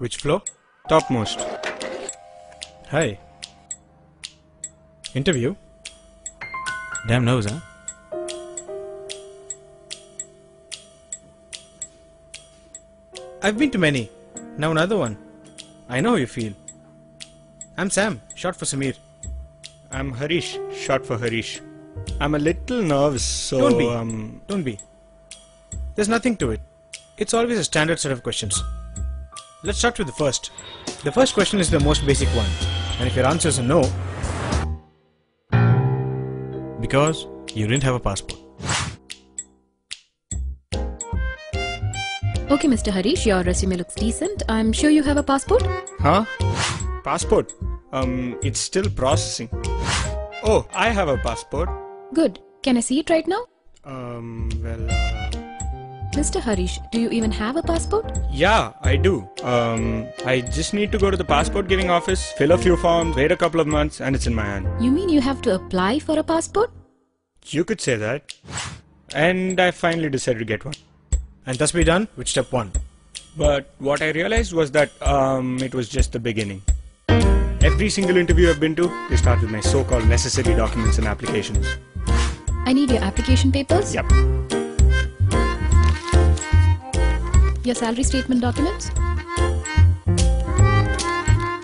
Which floor? Topmost. Hi. Interview? Damn nose, huh? I've been to many. Now another one. I know how you feel. I'm Sam, short for Samir. I'm Harish, short for Harish. I'm a little nervous, so... Don't be. There's nothing to it. It's always a standard set of questions. Let's start with the first. The first question is the most basic one. And if your answer is a no, because you didn't have a passport. Okay, Mr. Harish, your resume looks decent. I'm sure you have a passport? Huh? Passport? It's still processing. Oh, I have a passport. Good. Can I see it right now? Mr. Harish, do you even have a passport? Yeah, I do. I just need to go to the passport giving office, fill a few forms, wait a couple of months, and it's in my hand. You mean you have to apply for a passport? You could say that. And I finally decided to get one. And thus we're done with step 1. But what I realized was that it was just the beginning. Every single interview I've been to, they start with my so-called necessary documents and applications. I need your application papers. Yep. Your salary statement documents.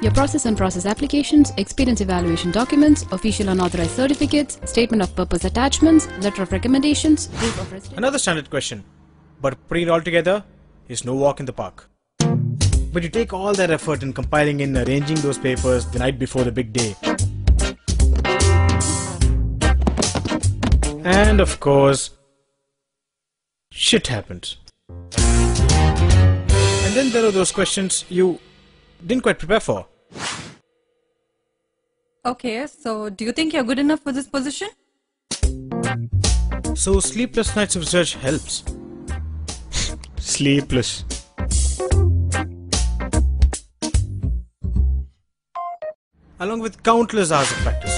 Your process and process applications, experience evaluation documents, official unauthorized certificates, statement of purpose attachments, letter of recommendations, proof of residence. Another standard question. But putting it all together is no walk in the park. But you take all that effort in compiling and arranging those papers the night before the big day. And of course, shit happens. And then there are those questions you didn't quite prepare for. Okay, so do you think you're good enough for this position? So sleepless nights of research helps. Sleepless. Along with countless hours of practice.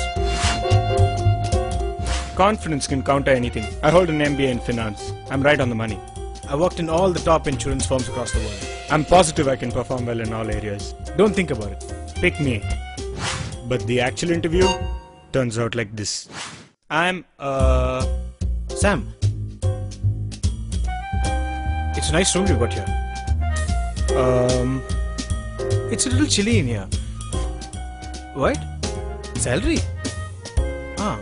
Confidence can counter anything. I hold an MBA in finance. I'm right on the money. I worked in all the top insurance firms across the world. I'm positive I can perform well in all areas. Don't think about it. Pick me. But the actual interview turns out like this. I'm Sam. It's a nice room you got here. It's a little chilly in here. What? Salary? Ah,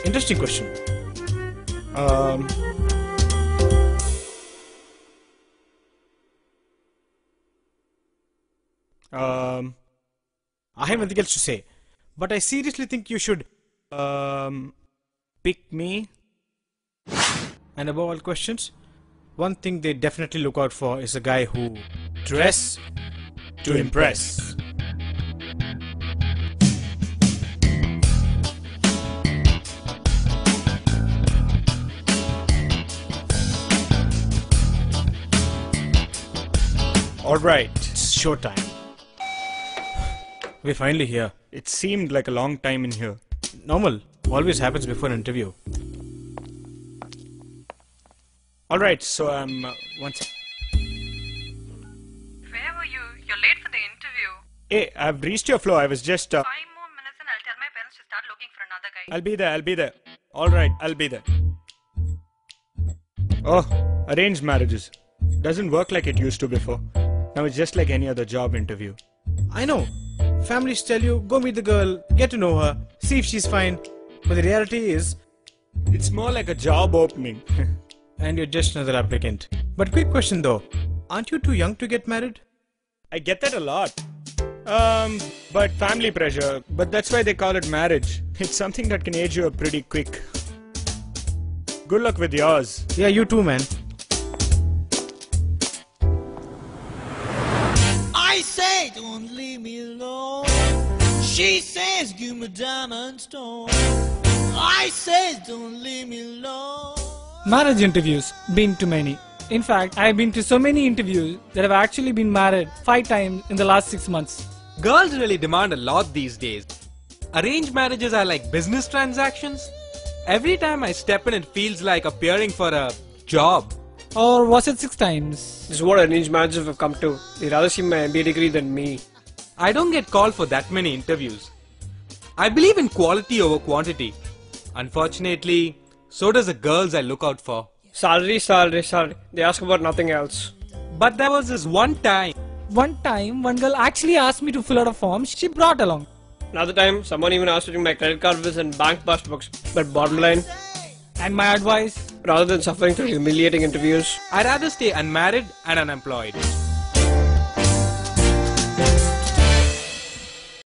interesting question. I have nothing else to say, but I seriously think you should pick me. And above all questions, one thing they definitely look out for is a guy who dress To impress. Alright. It's showtime. We're finally here. It seemed like a long time in here. Normal. Always happens before an interview. Alright, so once. Where were you? You're late for the interview. Hey, I've reached your floor. I was just 5 more minutes and I'll tell my parents to start looking for another guy. I'll be there. Alright, I'll be there. Oh, arranged marriages. Doesn't work like it used to before. Now it's just like any other job interview. I know. Families tell you, go meet the girl, get to know her, see if she's fine. But the reality is, It's more like a job opening. and you're just another applicant. But quick question though, aren't you too young to get married? I get that a lot. But family pressure. But that's why they call it marriage. It's something that can age you up pretty quick. Good luck with yours. Yeah, you too, man. I say, don't leave me alone. She says, give me diamond stone. I say, don't leave me alone. Marriage interviews, been to many. In fact, I have been to so many interviews that I've actually been married 5 times in the last 6 months. Girls really demand a lot these days. Arranged marriages are like business transactions. Every time I step in, it feels like appearing for a job. Or was it 6 times? This is what arranged marriages have come to. They'd rather see my MBA degree than me. I don't get called for that many interviews. I believe in quality over quantity. Unfortunately, so does the girls I look out for. Salary, salary, salary. They ask about nothing else. But there was this one time. One time, one girl actually asked me to fill out a form she brought along. Another time, someone even asked me to bring my credit card bills and bank passbooks. But bottom line, And my advice? rather than suffering through humiliating interviews, I'd rather stay unmarried and unemployed.